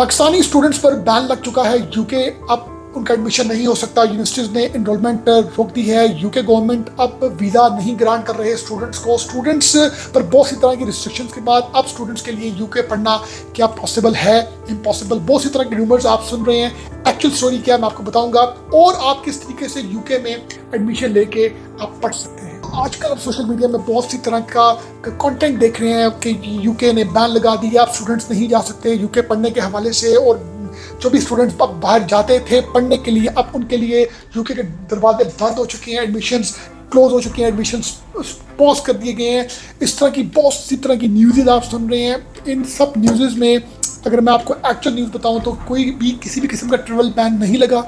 Pakistani students पर ban लग चुका है। यूके अब उनका एडमिशन नहीं हो सकता। यूनिवर्सिटीज़ ने इनरोलमेंट रोक दी है। यूके गवर्नमेंट अब वीज़ा नहीं ग्रांट कर रहे स्टूडेंट्स को। स्टूडेंट्स पर बहुत सी तरह की रिस्ट्रिक्शंस के बाद अब स्टूडेंट्स के लिए यूके पढ़ना क्या पॉसिबल है, इम्पॉसिबल, बहुत सी तरह के रूमर्स आप सुन रहे हैं। एक्चुअल स्टोरी क्या है मैं आपको बताऊंगा, और आप किस तरीके से यूके में एडमिशन लेके आप पढ़ सकते हैं। आजकल आप सोशल मीडिया में बहुत सी तरह का कंटेंट देख रहे हैं कि यूके ने बैन लगा दिया, आप स्टूडेंट्स नहीं जा सकते यूके पढ़ने के हवाले से। और जो भी स्टूडेंट्स अब बाहर जाते थे पढ़ने के लिए, अब उनके लिए यूके के दरवाजे बंद हो चुके हैं, एडमिशन्स क्लोज हो चुके हैं, एडमिशन्स पॉज कर दिए गए हैं। इस तरह की बहुत सी तरह की न्यूज़ आप सुन रहे हैं। इन सब न्यूज़ में अगर मैं आपको एक्चुअल न्यूज़ बताऊं तो कोई भी किसी भी किस्म का ट्रेवल बैन नहीं लगा।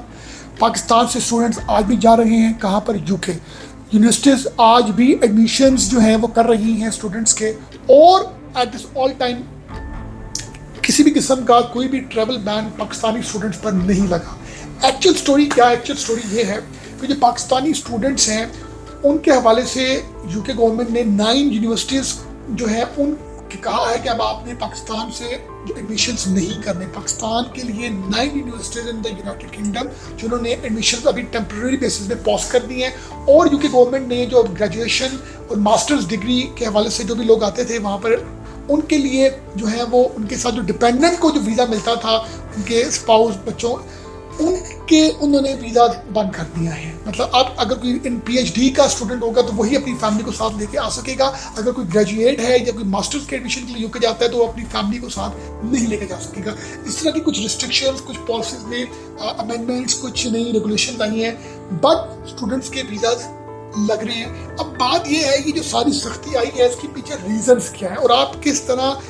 पाकिस्तान से स्टूडेंट्स आज भी जा रहे हैं कहाँ पर, यूके। यूनिवर्सिटीज़ आज भी एडमिशन्स जो हैं वो कर रही हैं स्टूडेंट्स के, और एट दिस ऑल टाइम किसी भी किस्म का कोई भी ट्रैवल बैन पाकिस्तानी स्टूडेंट्स पर नहीं लगा। एक्चुअल स्टोरी क्या है? एक्चुअल स्टोरी ये है कि जो पाकिस्तानी स्टूडेंट्स हैं उनके हवाले से यूके गवर्नमेंट ने 9 यूनिवर्सिटीज़ जो है उनके कहा है कि अब आपने पाकिस्तान से जो एडमिशन्स नहीं करने। पाकिस्तान के लिए 9 universities in the United kingdom जिन्होंने एडमिशन्स अभी टेम्प्रेरी बेसिस में पॉज कर दिए हैं। और यूके गवर्नमेंट ने जो ग्रेजुएशन और मास्टर्स डिग्री के हवाले से जो भी लोग आते थे वहाँ पर, उनके लिए जो है वो उनके साथ जो डिपेंडेंट को जो वीज़ा मिलता था, उनके स्पाउस बच्चों, उन्होंने वीज़ा बंद कर दिया है। मतलब अब अगर कोई इन PhD का स्टूडेंट होगा तो वही अपनी फैमिली को साथ लेके आ सकेगा। अगर कोई ग्रेजुएट है या कोई मास्टर्स के एडमिशन के लिए यूके जाता है तो वो अपनी फैमिली को साथ नहीं लेके जा सकेगा। इस तरह की कुछ रिस्ट्रिक्शंस, कुछ पॉलिसीज में अमेंडमेंट्स, कुछ नई रेगुलेशन आई हैं, बट स्टूडेंट्स के वीज़ाज लग रहे हैं। अब बात यह है कि जो सारी सख्ती आई है इसके पीछे रीजंस क्या है, और आप किस तरह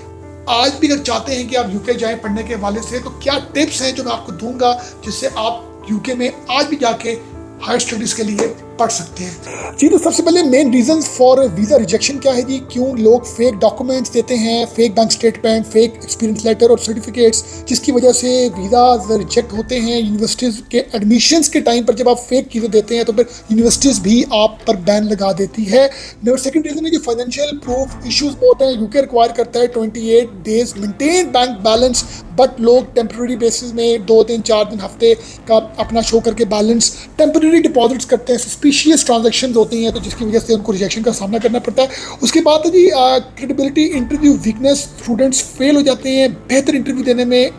आज भी अगर चाहते हैं कि आप यूके जाएं पढ़ने के हवाले से, तो क्या टिप्स हैं जो मैं आपको दूंगा जिससे आप यूके में आज भी जाके हायर स्टडीज के लिए पढ़ सकते हैं। जी, तो सबसे पहले main reasons for visa rejection क्या है जी? क्यों लोग फेक डॉक्यूमेंट्स देते हैं, fake bank statement, fake experience letter और सर्टिफिकेट्स, जिसकी वजह से वीज़ा रिजेक्ट होते हैं। यूनिवर्सिटीज़ के एडमिशन्स के टाइम पर जब आप फेक चीज़ें देते हैं तो फिर यूनिवर्सिटीज़ भी आप पर बैन लगा देती है। नंबर सेकंड रीज़न है कि फाइनेंशियल प्रूफ इश्यूज बहुत हैं। यूके रिक्वायर करता है 28 days maintain bank balance, but लोग टेम्प्रेरी बेसिस में 2 दिन 4 दिन हफ्ते का अपना शो करके बैलेंस टेम्प्रेरी डिपॉजिट्स करते हैं। सस्पिशियस ट्रांजैक्शंस होती हैं, तो जिसकी वजह से उनको रिजेक्शन का सामना करना पड़ता है। उसके बाद है जी credibility, interview weakness, students fail हो जाते हैं बेहतर इंटरव्यू देने में,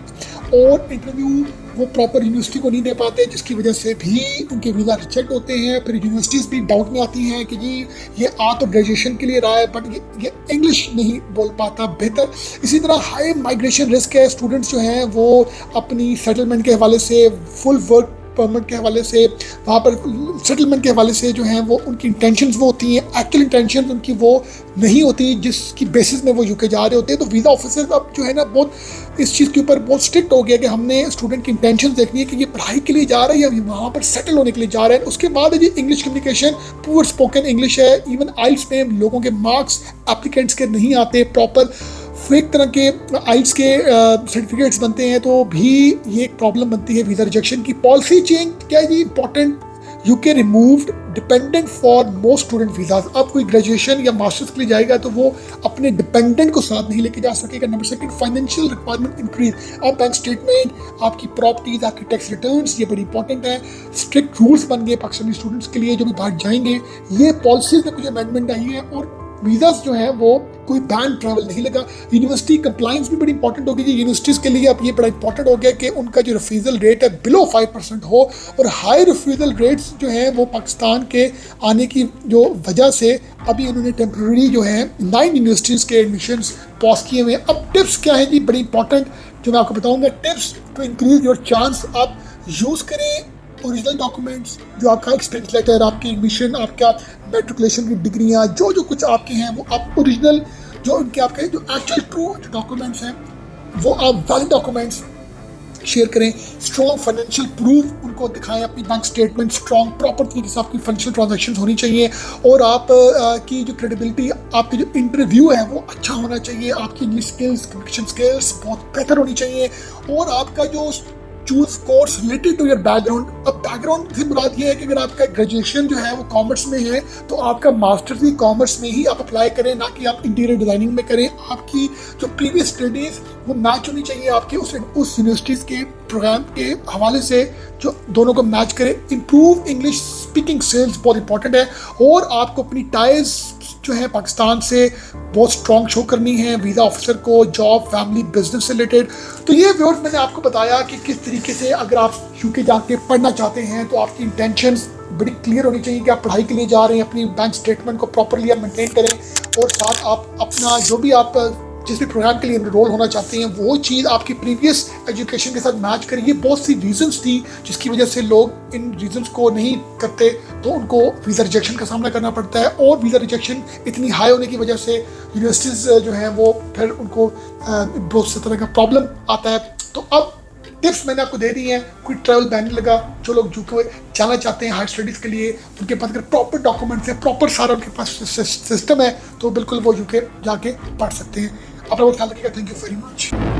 और इंटरव्यू वो प्रॉपर यूनिवर्सिटी को नहीं दे पाते, जिसकी वजह से भी उनके वीज़ा रिजेक्ट होते हैं। फिर यूनिवर्सिटीज़ भी डाउट में आती हैं कि जी ये आ तो ग्रेजुएशन के लिए रहा है बट ये इंग्लिश नहीं बोल पाता बेहतर। इसी तरह हाई माइग्रेशन रिस्क है। स्टूडेंट्स जो हैं वो अपनी सेटलमेंट के हवाले से, फुल वर्क परमिट के हवाले से, वहाँ पर सेटलमेंट के हवाले से जो हैं वो उनकी इंटेंशंस वो होती हैं, एक्चुअल इंटेंशंस उनकी वो नहीं होती जिसकी बेसिस में वो यूके जा रहे होते हैं। तो वीज़ा ऑफिसर्स अब जो है ना बहुत इस चीज़ के ऊपर बहुत स्ट्रिक्ट हो गया कि हमने स्टूडेंट की इंटेंशन देखनी है कि ये पढ़ाई के लिए जा रहा है या वहाँ पर सेटल होने के लिए जा रहे हैं। उसके बाद है जी English communication, poor spoken English है। इवन आइल्स में लोगों के मार्क्स एप्लीकेंट्स के नहीं आते प्रॉपर, फेक तरह के आइल्स के सर्टिफिकेट्स बनते हैं, तो भी ये एक प्रॉब्लम बनती है वीज़ा रिजेक्शन की। पॉलिसी चेंज क्या है जी? Important, UK removed dependent for most student visas. अब कोई ग्रेजुएशन या मास्टर्स के लिए जाएगा तो वो अपने डिपेंडेंट को साथ नहीं लेके जा सकेगा। Number second, financial requirement increase. अब बैंक स्टेटमेंट, आपकी प्रॉपर्टीज, आपकी टैक्स रिटर्न्स, ये बड़ी इंपॉर्टेंट है। स्ट्रिक्ट रूल्स बन गए पाकिस्तानी स्टूडेंट्स के लिए जो भी बाहर जाएंगे। ये पॉलिसीज में कुछ अमेंडमेंट आई है, और वीज़ाज जो है वो कोई बैन ट्रैवल नहीं लगा। यूनिवर्सिटी कंप्लाइंस भी बड़ी इंपॉर्टेंट होगी जी। यूनिवर्सिटीज़ के लिए अब ये बड़ा इंपॉर्टेंट हो गया कि उनका जो रिफ्यूज़ल रेट है बिलो 5% हो, और हाई रिफ्यूज़ल रेट्स जो हैं वो पाकिस्तान के आने की जो वजह से अभी उन्होंने टेम्प्रेरी जो है 9 यूनिवर्सिटीज़ के एडमिशन्स पॉज किए हुए हैं। अब टिप्स क्या है जी? बड़ी इंपॉर्टेंट जो मैं आपको बताऊँगा। Tips to increase your chance, आप यूज़ करें ओरिजिनल डॉक्यूमेंट्स, जो आपका एक्सपीरियंस लेटर, आपकी एडमिशन, आपका मैट्रिकुलेशन की डिग्रियाँ, जो जो कुछ आपके हैं वो आप ओरिजिनल, जो उनके आपके जो एक्चुअल ट्रू जो डॉक्यूमेंट्स हैं वो आप वैलिड डॉक्यूमेंट्स शेयर करें। स्ट्रॉन्ग फाइनेंशियल प्रूफ उनको दिखाएं, अपनी बैंक स्टेटमेंट स्ट्रॉन्ग प्रॉपर तरीके से आपकी फाइनेंशियल ट्रांजैक्शंस होनी चाहिए, और आप की जो क्रेडिबिलिटी, आपकी जो इंटरव्यू है वो अच्छा होना चाहिए। आपकी इंग्लिश स्किल्स, कम्युनिकेशन स्किल्स बहुत बेहतर होनी चाहिए, और आपका जो choose course related to your background. अब बैकग्राउंड से मुराद ये है कि अगर आपका ग्रेजुएशन जो है वो कॉमर्स में है तो आपका मास्टर्स भी कॉमर्स में ही आप अप्लाई करें, ना कि आप इंटीरियर डिजाइनिंग में करें। आपकी जो प्रीवियस स्टडीज वो मैच होनी चाहिए आपके उस यूनिवर्सिटीज़ के प्रोग्राम के हवाले से, जो दोनों को मैच करे। इम्प्रूव इंग्लिश स्पीकिंग स्किल्स बहुत इंपॉर्टेंट है, और आपको अपनी टाइज जो है पाकिस्तान से बहुत स्ट्रॉन्ग शो करनी है वीज़ा ऑफिसर को, जॉब, फैमिली, बिजनेस से रिलेटेड। तो ये व्यूअर्स मैंने आपको बताया कि किस तरीके से अगर आप यूके जाके पढ़ना चाहते हैं तो आपकी इंटेंशंस बड़ी क्लियर होनी चाहिए कि आप पढ़ाई के लिए जा रहे हैं। अपनी बैंक स्टेटमेंट को प्रॉपरली आप मेंटेन करें, और साथ आप अपना जो भी आप जिस भी प्रोग्राम के लिए एनरोल होना चाहते हैं वो चीज़ आपकी प्रीवियस एजुकेशन के साथ मैच करिए। बहुत सी रीजंस थी जिसकी वजह से लोग इन रीजंस को नहीं करते, तो उनको वीज़ा रिजेक्शन का सामना करना पड़ता है, और वीज़ा रिजेक्शन इतनी हाई होने की वजह से यूनिवर्सिटीज़ जो हैं वो फिर उनको बहुत सी तरह का प्रॉब्लम आता है। तो अब टिप्स मैंने आपको दे दी हैं, कोई ट्रैवल बैन नहीं लगा। जो लोग यूके जाना चाहते हैं हायर स्टडीज़ के लिए, उनके पास अगर प्रॉपर डॉक्यूमेंट्स हैं, प्रॉपर सारा उनके पास सिस्टम है, तो बिल्कुल वो यूके जाके पढ़ सकते हैं। अपना बहुत ख्याल रखिएगा। Thank you very much.